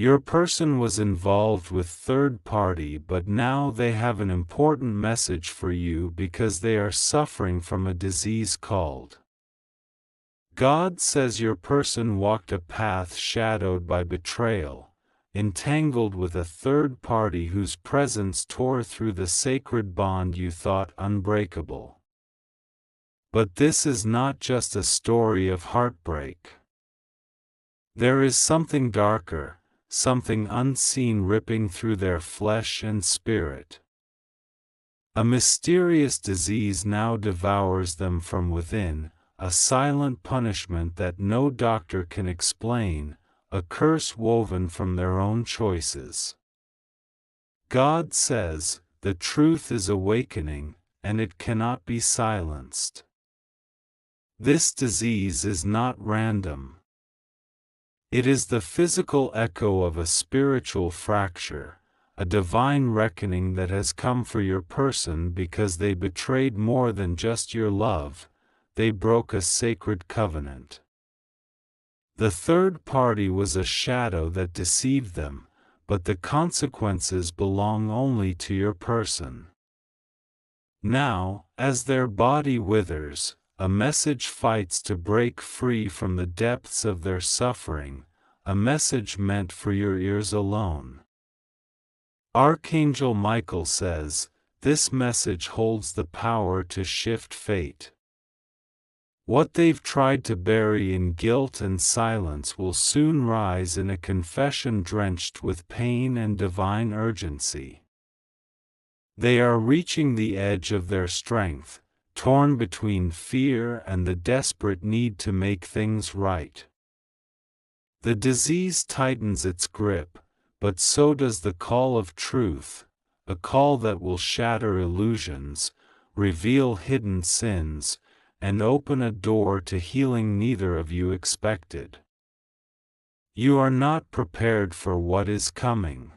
Your person was involved with third party, but now they have an important message for you because they are suffering from a disease called. God says your person walked a path shadowed by betrayal, entangled with a third party whose presence tore through the sacred bond you thought unbreakable. But this is not just a story of heartbreak. There is something darker, something unseen ripping through their flesh and spirit. A mysterious disease now devours them from within, a silent punishment that no doctor can explain, a curse woven from their own choices. God says, the truth is awakening, and it cannot be silenced. This disease is not random. It is the physical echo of a spiritual fracture, a divine reckoning that has come for your person because they betrayed more than just your love, they broke a sacred covenant. The third party was a shadow that deceived them, but the consequences belong only to your person. Now, as their body withers, a message fights to break free from the depths of their suffering, a message meant for your ears alone. Archangel Michael says, this message holds the power to shift fate. What they've tried to bury in guilt and silence will soon rise in a confession drenched with pain and divine urgency. They are reaching the edge of their strength, torn between fear and the desperate need to make things right. The disease tightens its grip, but so does the call of truth, a call that will shatter illusions, reveal hidden sins, and open a door to healing neither of you expected. You are not prepared for what is coming.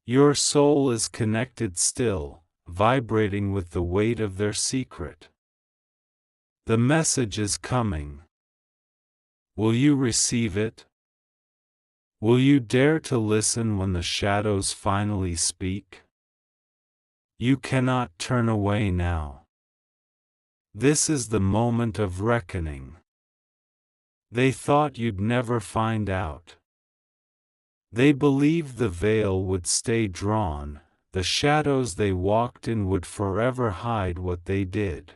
Your soul is connected still, vibrating with the weight of their secret. The message is coming. Will you receive it? Will you dare to listen when the shadows finally speak? You cannot turn away now. This is the moment of reckoning. They thought you'd never find out. They believed the veil would stay drawn, the shadows they walked in would forever hide what they did.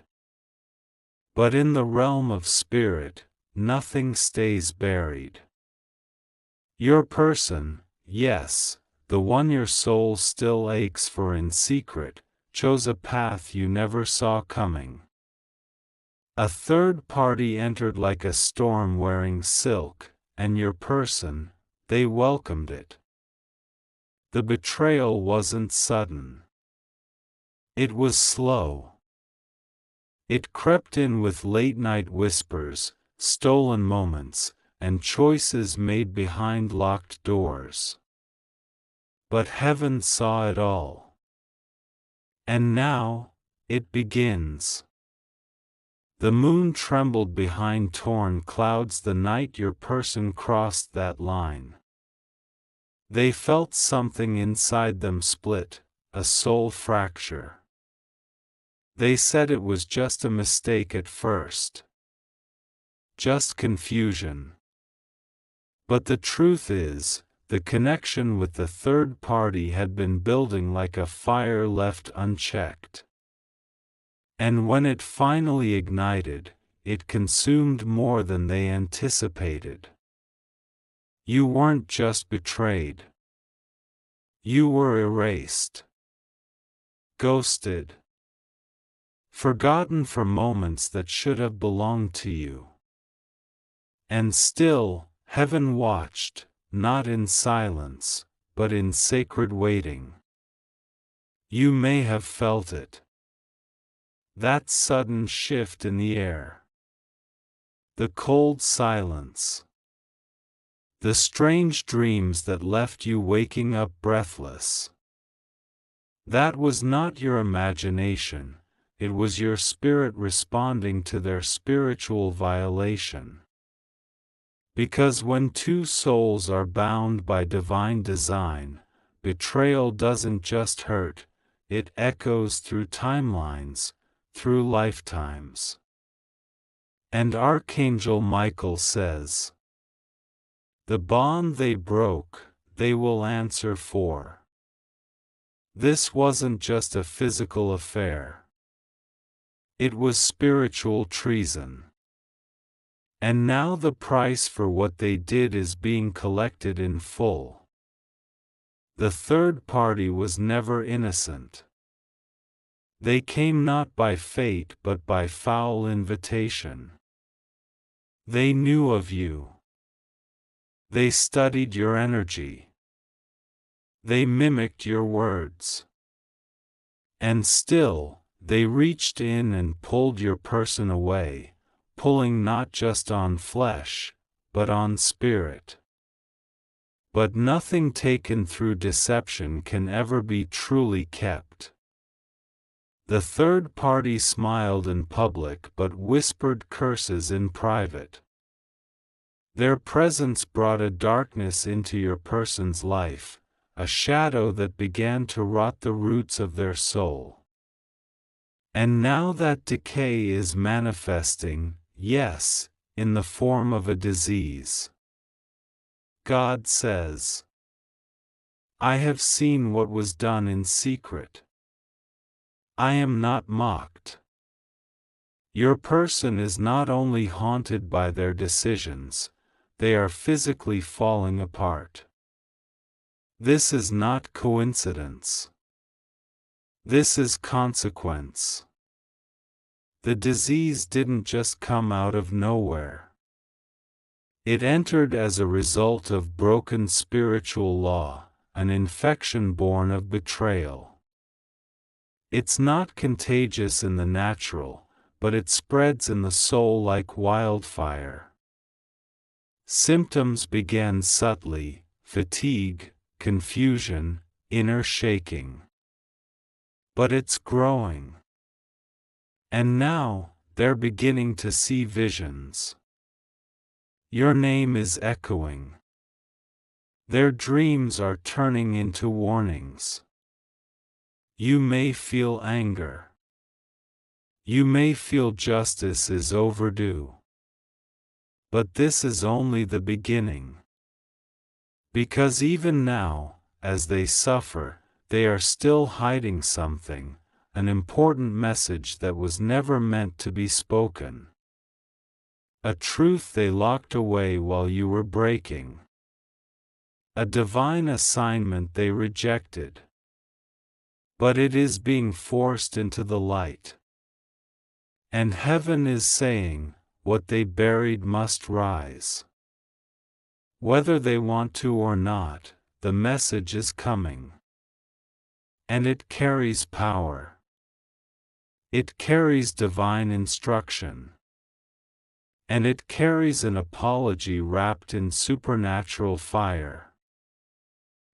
But in the realm of spirit, nothing stays buried. Your person, yes, the one your soul still aches for in secret, chose a path you never saw coming. A third party entered like a storm wearing silk, and your person, they welcomed it. The betrayal wasn't sudden. It was slow. It crept in with late-night whispers, stolen moments, and choices made behind locked doors. But heaven saw it all. And now, it begins. The moon trembled behind torn clouds the night your person crossed that line. They felt something inside them split, a soul fracture. They said it was just a mistake at first. Just confusion. But the truth is, the connection with the third party had been building like a fire left unchecked. And when it finally ignited, it consumed more than they anticipated. You weren't just betrayed. You were erased. Ghosted. Forgotten for moments that should have belonged to you. And still, heaven watched, not in silence, but in sacred waiting. You may have felt it. That sudden shift in the air. The cold silence. The strange dreams that left you waking up breathless. That was not your imagination, it was your spirit responding to their spiritual violation. Because when two souls are bound by divine design, betrayal doesn't just hurt, it echoes through timelines, through lifetimes. And Archangel Michael says, "The bond they broke, they will answer for." This wasn't just a physical affair. It was spiritual treason. And now the price for what they did is being collected in full. The third party was never innocent. They came not by fate but by foul invitation. They knew of you. They studied your energy. They mimicked your words. And still, they reached in and pulled your person away, pulling not just on flesh, but on spirit. But nothing taken through deception can ever be truly kept. The third party smiled in public but whispered curses in private. Their presence brought a darkness into your person's life, a shadow that began to rot the roots of their soul. And now that decay is manifesting, yes, in the form of a disease. God says, "I have seen what was done in secret. I am not mocked." Your person is not only haunted by their decisions, they are physically falling apart. This is not coincidence. This is consequence. The disease didn't just come out of nowhere. It entered as a result of broken spiritual law, an infection born of betrayal. It's not contagious in the natural, but it spreads in the soul like wildfire. Symptoms began subtly: fatigue, confusion, inner shaking. But it's growing. And now, they're beginning to see visions. Your name is echoing. Their dreams are turning into warnings. You may feel anger. You may feel justice is overdue. But this is only the beginning. Because even now, as they suffer, they are still hiding something, an important message that was never meant to be spoken. A truth they locked away while you were breaking. A divine assignment they rejected. But it is being forced into the light. And heaven is saying, what they buried must rise. Whether they want to or not, the message is coming. And it carries power. It carries divine instruction. And it carries an apology wrapped in supernatural fire.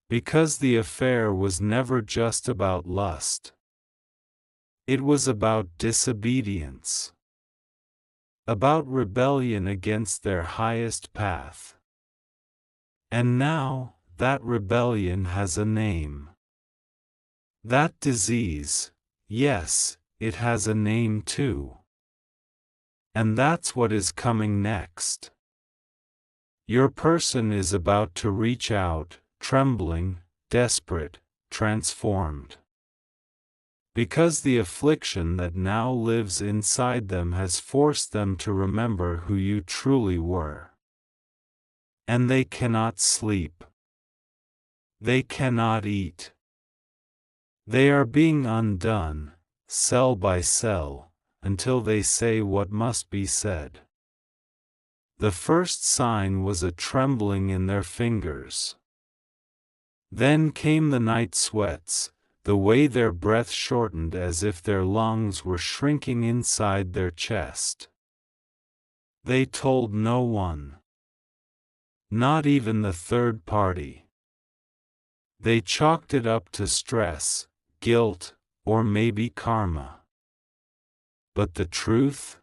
Because the affair was never just about lust. It was about disobedience. About rebellion against their highest path. And now, that rebellion has a name. That disease, yes, it has a name too. And that's what is coming next. Your person is about to reach out, trembling, desperate, transformed. Because the affliction that now lives inside them has forced them to remember who you truly were. And they cannot sleep. They cannot eat. They are being undone, cell by cell, until they say what must be said. The first sign was a trembling in their fingers. Then came the night sweats, the way their breath shortened as if their lungs were shrinking inside their chest. They told no one. Not even the third party. They chalked it up to stress, guilt, or maybe karma. But the truth?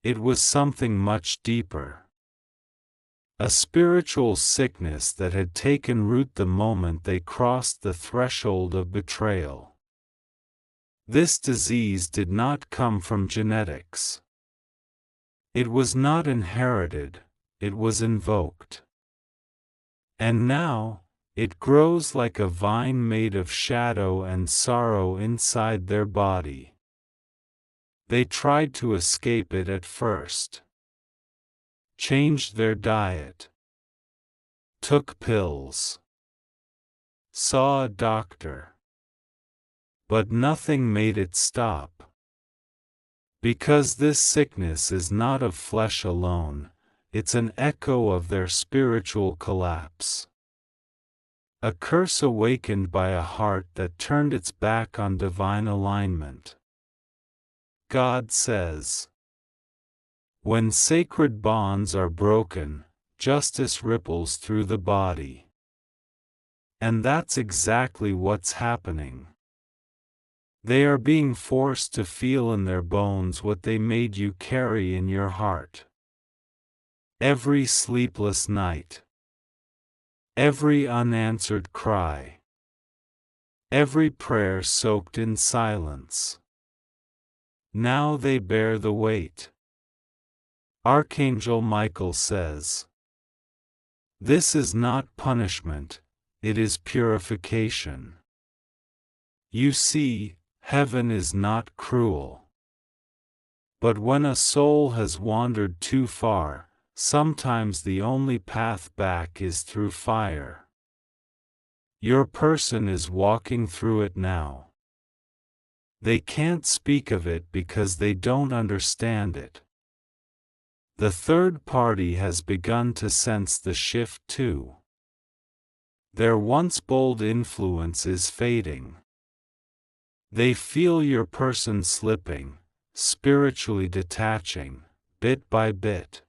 It was something much deeper. A spiritual sickness that had taken root the moment they crossed the threshold of betrayal. This disease did not come from genetics. It was not inherited, it was invoked. And now, it grows like a vine made of shadow and sorrow inside their body. They tried to escape it at first. Changed their diet. Took pills. Saw a doctor. But nothing made it stop. Because this sickness is not of flesh alone, it's an echo of their spiritual collapse. A curse awakened by a heart that turned its back on divine alignment. God says, when sacred bonds are broken, justice ripples through the body. And that's exactly what's happening. They are being forced to feel in their bones what they made you carry in your heart. Every sleepless night. Every unanswered cry. Every prayer soaked in silence. Now they bear the weight. Archangel Michael says, this is not punishment, it is purification. You see, heaven is not cruel. But when a soul has wandered too far, sometimes the only path back is through fire. Your person is walking through it now. They can't speak of it because they don't understand it. The third party has begun to sense the shift too. Their once bold influence is fading. They feel your person slipping, spiritually detaching, bit by bit.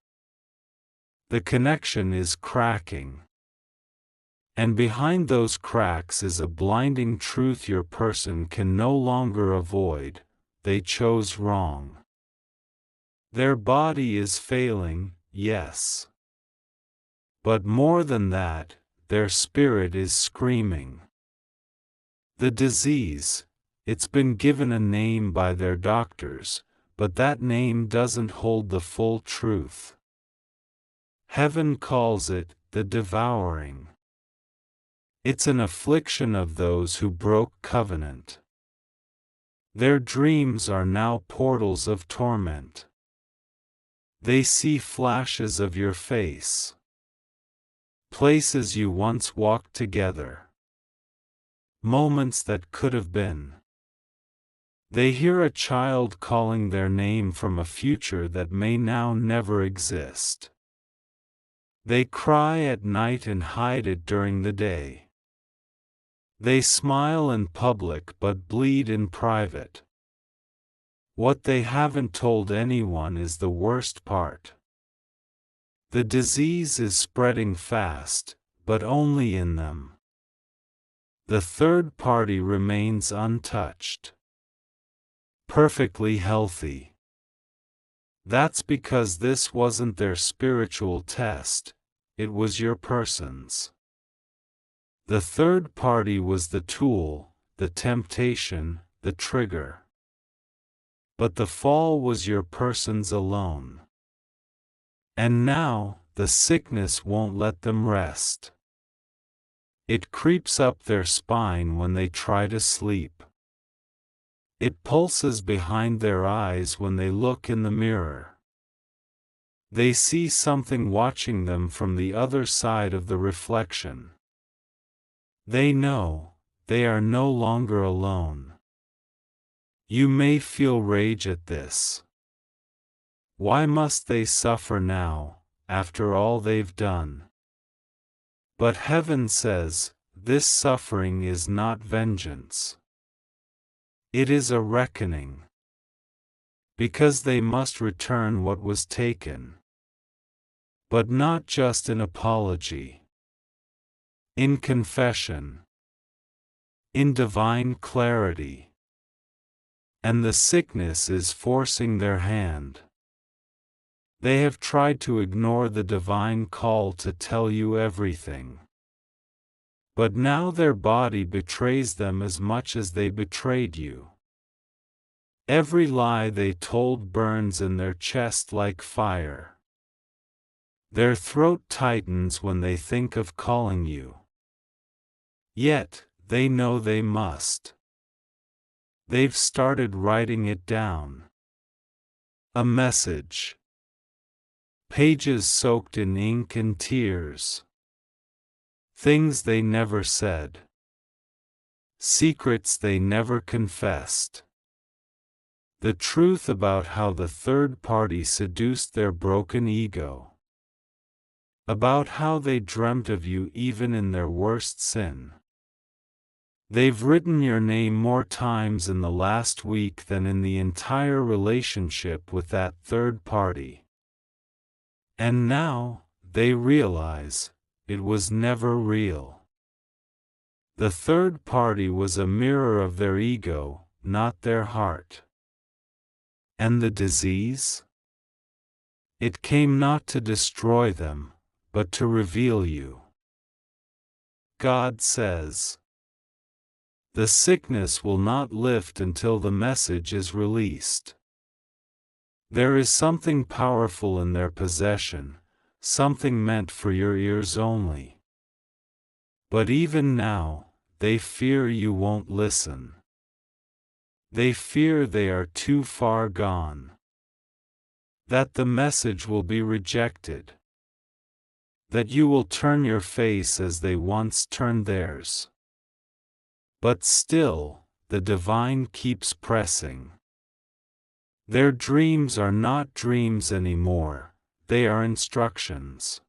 The connection is cracking. And behind those cracks is a blinding truth your person can no longer avoid: they chose wrong. Their body is failing, yes. But more than that, their spirit is screaming. The disease, it's been given a name by their doctors, but that name doesn't hold the full truth. Heaven calls it the devouring. It's an affliction of those who broke covenant. Their dreams are now portals of torment. They see flashes of your face. Places you once walked together. Moments that could have been. They hear a child calling their name from a future that may now never exist. They cry at night and hide it during the day. They smile in public but bleed in private. What they haven't told anyone is the worst part. The disease is spreading fast, but only in them. The third party remains untouched. Perfectly healthy. That's because this wasn't their spiritual test, it was your person's. The third party was the tool, the temptation, the trigger. But the fall was your person's alone. And now, the sickness won't let them rest. It creeps up their spine when they try to sleep. It pulses behind their eyes when they look in the mirror. They see something watching them from the other side of the reflection. They know, they are no longer alone. You may feel rage at this. Why must they suffer now, after all they've done? But heaven says, this suffering is not vengeance. It is a reckoning. Because they must return what was taken. But not just in apology. In confession. In divine clarity. And the sickness is forcing their hand. They have tried to ignore the divine call to tell you everything. But now their body betrays them as much as they betrayed you. Every lie they told burns in their chest like fire. Their throat tightens when they think of calling you. Yet, they know they must. They've started writing it down. A message. Pages soaked in ink and tears. Things they never said. Secrets they never confessed. The truth about how the third party seduced their broken ego. About how they dreamt of you even in their worst sin. They've written your name more times in the last week than in the entire relationship with that third party. And now, they realize, it was never real. The third party was a mirror of their ego, not their heart. And the disease? It came not to destroy them, but to reveal you. God says, the sickness will not lift until the message is released. There is something powerful in their possession, something meant for your ears only. But even now, they fear you won't listen. They fear they are too far gone. That the message will be rejected. That you will turn your face as they once turned theirs. But still, the divine keeps pressing. Their dreams are not dreams anymore, they are instructions.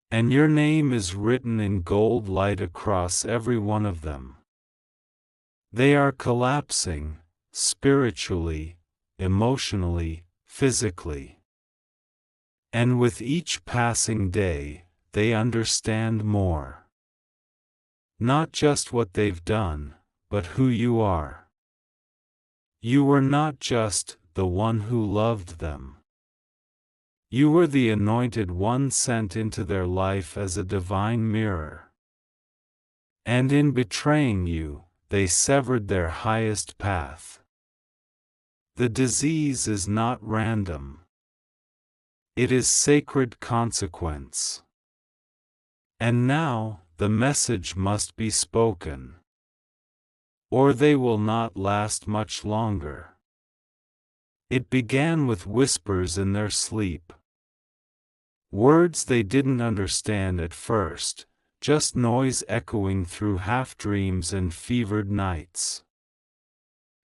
And your name is written in gold light across every one of them. They are collapsing, spiritually, emotionally, physically. And with each passing day, they understand more. Not just what they've done, but who you are. You were not just the one who loved them. You were the anointed one sent into their life as a divine mirror. And in betraying you, they severed their highest path. The disease is not random. It is sacred consequence. And now, the message must be spoken. Or they will not last much longer. It began with whispers in their sleep. Words they didn't understand at first, just noise echoing through half-dreams and fevered nights.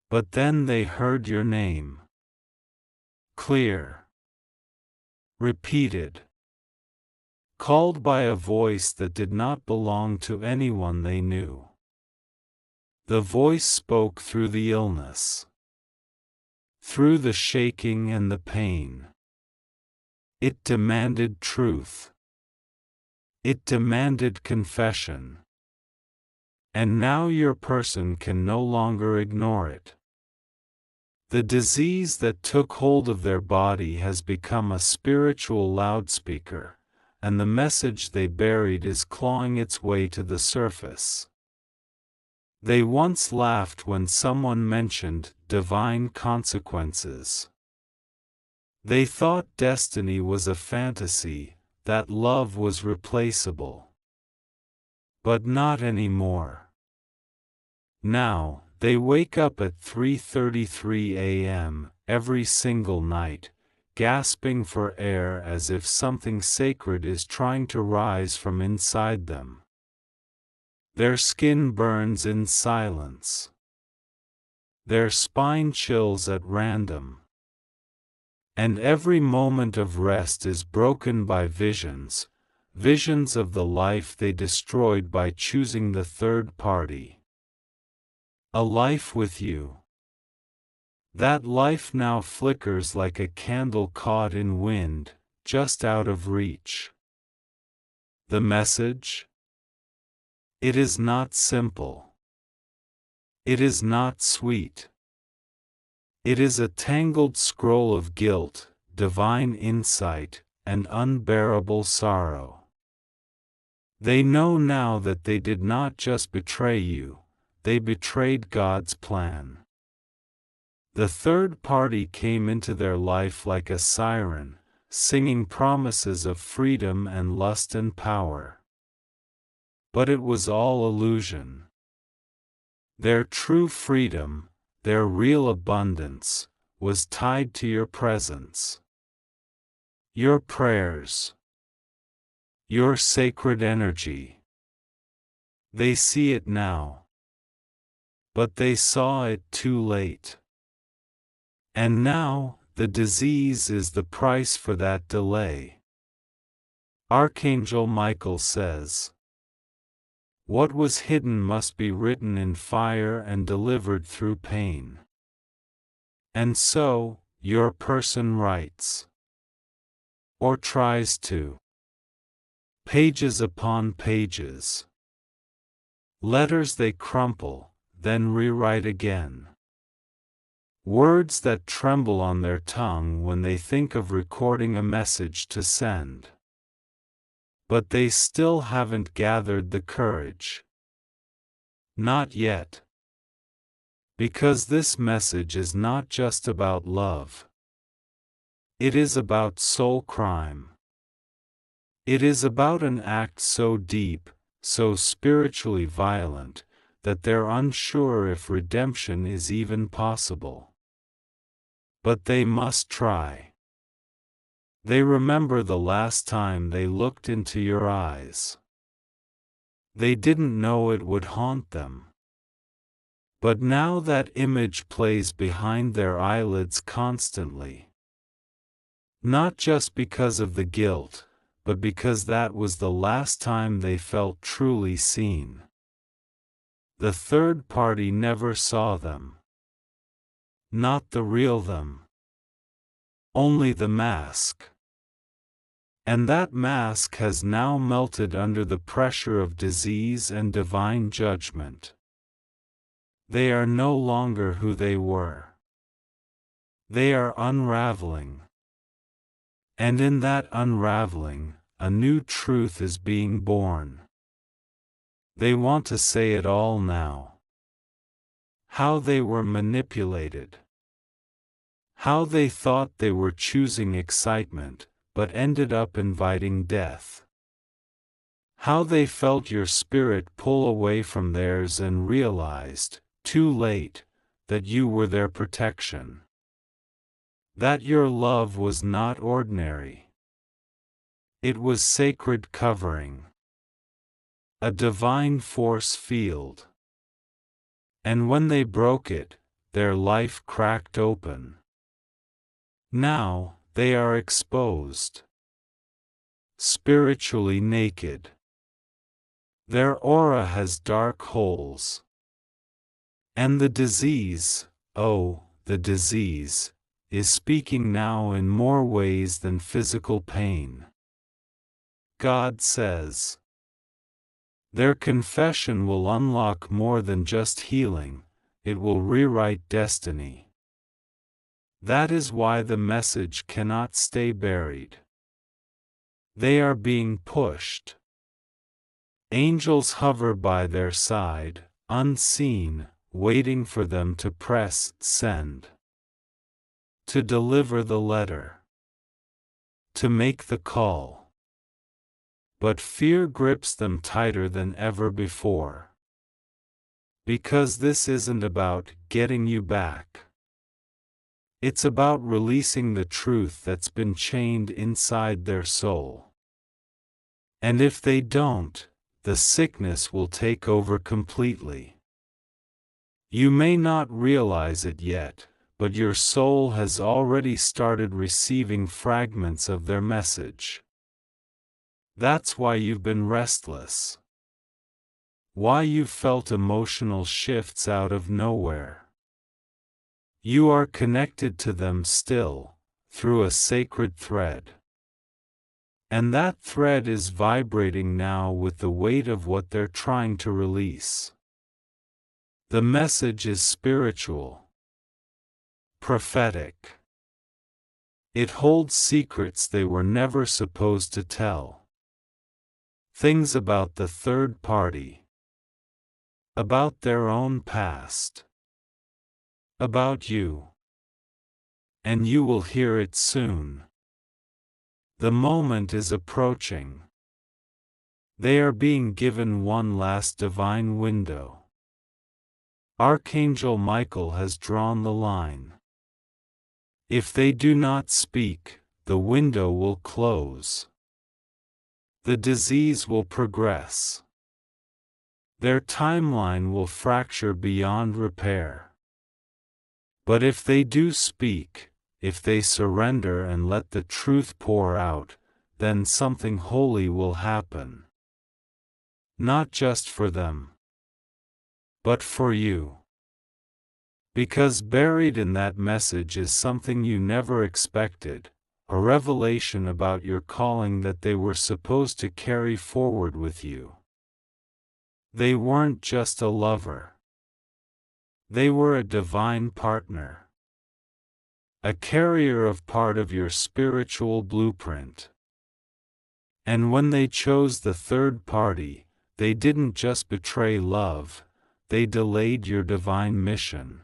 But then they heard your name. Clear. Repeated. Called by a voice that did not belong to anyone they knew. The voice spoke through the illness. Through the shaking and the pain. It demanded truth. It demanded confession. And now your person can no longer ignore it. The disease that took hold of their body has become a spiritual loudspeaker, and the message they buried is clawing its way to the surface. They once laughed when someone mentioned divine consequences. They thought destiny was a fantasy, that love was replaceable. But not anymore. Now, they wake up at 3:33 a.m. every single night, gasping for air as if something sacred is trying to rise from inside them. Their skin burns in silence. Their spine chills at random. And every moment of rest is broken by visions, visions of the life they destroyed by choosing the third party. A life with you. That life now flickers like a candle caught in wind, just out of reach. The message? It is not simple. It is not sweet. It is a tangled scroll of guilt, divine insight, and unbearable sorrow. They know now that they did not just betray you, they betrayed God's plan. The third party came into their life like a siren, singing promises of freedom and lust and power. But it was all illusion. Their true freedom, their real abundance, was tied to your presence. Your prayers. Your sacred energy. They see it now. But they saw it too late. And now, the disease is the price for that delay. Archangel Michael says, "What was hidden must be written in fire and delivered through pain." And so, your person writes. Or tries to. Pages upon pages. Letters they crumple, then rewrite again. Words that tremble on their tongue when they think of recording a message to send. But they still haven't gathered the courage. Not yet. Because this message is not just about love. It is about soul crime. It is about an act so deep, so spiritually violent, that they're unsure if redemption is even possible. But they must try. They remember the last time they looked into your eyes. They didn't know it would haunt them. But now that image plays behind their eyelids constantly. Not just because of the guilt, but because that was the last time they felt truly seen. The third party never saw them. Not the real them. Only the mask. And that mask has now melted under the pressure of disease and divine judgment. They are no longer who they were. They are unraveling. And in that unraveling, a new truth is being born. They want to say it all now. How they were manipulated. How they thought they were choosing excitement, but ended up inviting death. How they felt your spirit pull away from theirs and realized, too late, that you were their protection. That your love was not ordinary. It was sacred covering. A divine force field. And when they broke it, their life cracked open. Now, they are exposed. Spiritually naked. Their aura has dark holes. And the disease, oh, the disease, is speaking now in more ways than physical pain. God says, their confession will unlock more than just healing, it will rewrite destiny. That is why the message cannot stay buried. They are being pushed. Angels hover by their side, unseen, waiting for them to press send. To deliver the letter. To make the call. But fear grips them tighter than ever before. Because this isn't about getting you back. It's about releasing the truth that's been chained inside their soul. And if they don't, the sickness will take over completely. You may not realize it yet, but your soul has already started receiving fragments of their message. That's why you've been restless. Why you've felt emotional shifts out of nowhere. You are connected to them still, through a sacred thread. And that thread is vibrating now with the weight of what they're trying to release. The message is spiritual. Prophetic. It holds secrets they were never supposed to tell. Things about the third party. About their own past. About you. And you will hear it soon. The moment is approaching. They are being given one last divine window. Archangel Michael has drawn the line. If they do not speak, the window will close. The disease will progress. Their timeline will fracture beyond repair. But if they do speak, if they surrender and let the truth pour out, then something holy will happen. Not just for them, but for you. Because buried in that message is something you never expected, a revelation about your calling that they were supposed to carry forward with you. They weren't just a lover. They were a divine partner. A carrier of part of your spiritual blueprint. And when they chose the third party, they didn't just betray love, they delayed your divine mission.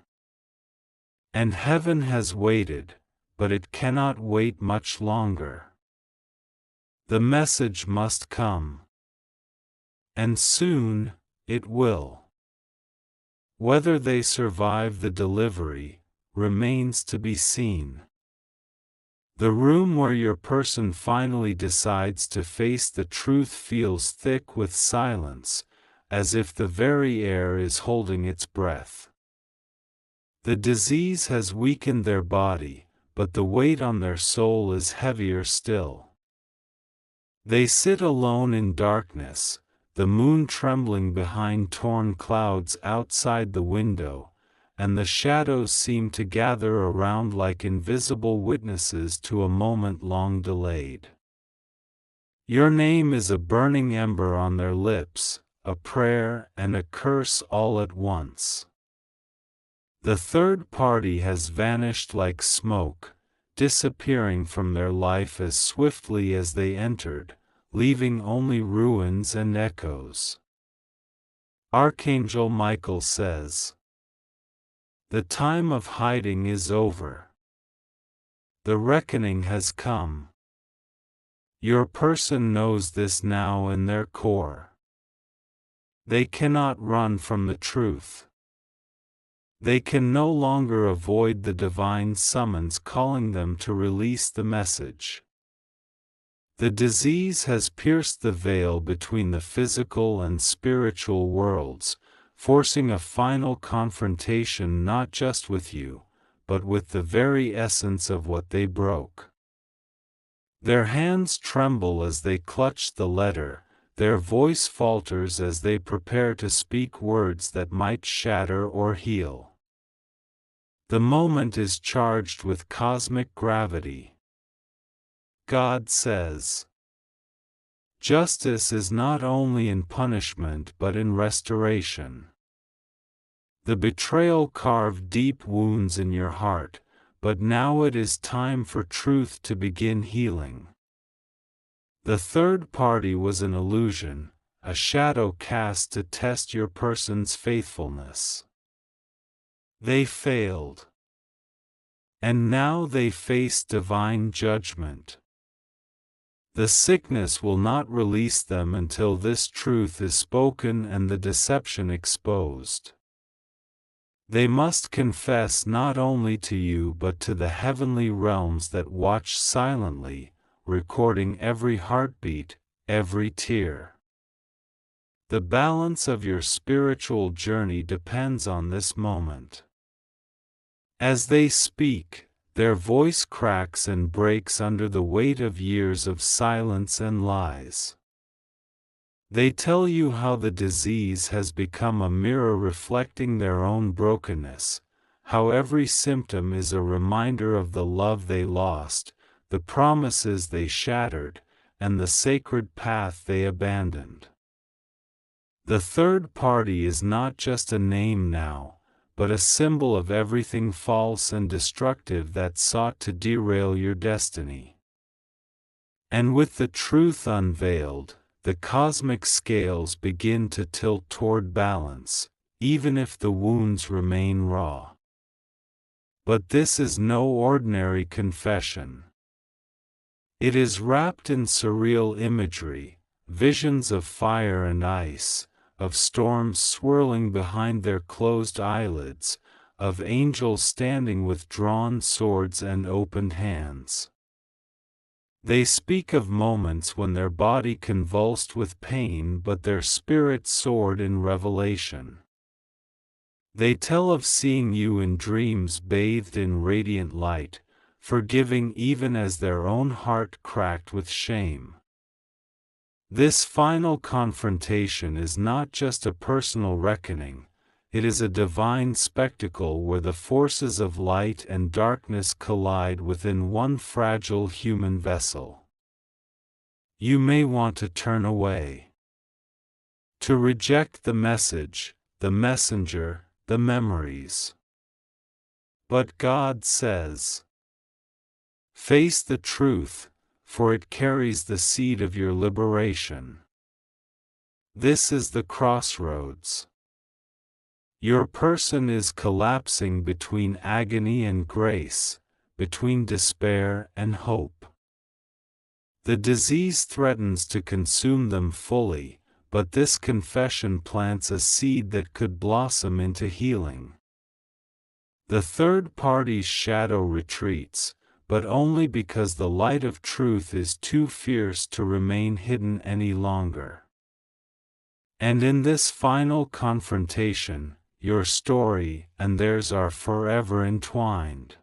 And heaven has waited, but it cannot wait much longer. The message must come. And soon, it will. Whether they survive the delivery, remains to be seen. The room where your person finally decides to face the truth feels thick with silence, as if the very air is holding its breath. The disease has weakened their body, but the weight on their soul is heavier still. They sit alone in darkness, the moon trembling behind torn clouds outside the window, and the shadows seem to gather around like invisible witnesses to a moment long delayed. Your name is a burning ember on their lips, a prayer and a curse all at once. The third party has vanished like smoke, disappearing from their life as swiftly as they entered, leaving only ruins and echoes. Archangel Michael says, "The time of hiding is over. The reckoning has come. Your person knows this now in their core. They cannot run from the truth. They can no longer avoid the divine summons calling them to release the message. The disease has pierced the veil between the physical and spiritual worlds, forcing a final confrontation not just with you, but with the very essence of what they broke. Their hands tremble as they clutch the letter, their voice falters as they prepare to speak words that might shatter or heal. The moment is charged with cosmic gravity. God says, "Justice is not only in punishment but in restoration." The betrayal carved deep wounds in your heart, but now it is time for truth to begin healing. The third party was an illusion, a shadow cast to test your person's faithfulness. They failed. And now they face divine judgment. The sickness will not release them until this truth is spoken and the deception exposed. They must confess not only to you but to the heavenly realms that watch silently, recording every heartbeat, every tear. The balance of your spiritual journey depends on this moment. As they speak, their voice cracks and breaks under the weight of years of silence and lies. They tell you how the disease has become a mirror reflecting their own brokenness, how every symptom is a reminder of the love they lost, the promises they shattered, and the sacred path they abandoned. The third party is not just a name now, but a symbol of everything false and destructive that sought to derail your destiny. And with the truth unveiled, the cosmic scales begin to tilt toward balance, even if the wounds remain raw. But this is no ordinary confession. It is wrapped in surreal imagery, visions of fire and ice, of storms swirling behind their closed eyelids, of angels standing with drawn swords and opened hands. They speak of moments when their body convulsed with pain but their spirit soared in revelation. They tell of seeing you in dreams bathed in radiant light, forgiving even as their own heart cracked with shame. This final confrontation is not just a personal reckoning, it is a divine spectacle where the forces of light and darkness collide within one fragile human vessel. You may want to turn away, to reject the message, the messenger, the memories. But God says, face the truth, for it carries the seed of your liberation. This is the crossroads. Your person is collapsing between agony and grace, between despair and hope. The disease threatens to consume them fully, but this confession plants a seed that could blossom into healing. The third party's shadow retreats, but only because the light of truth is too fierce to remain hidden any longer. And in this final confrontation, your story and theirs are forever entwined.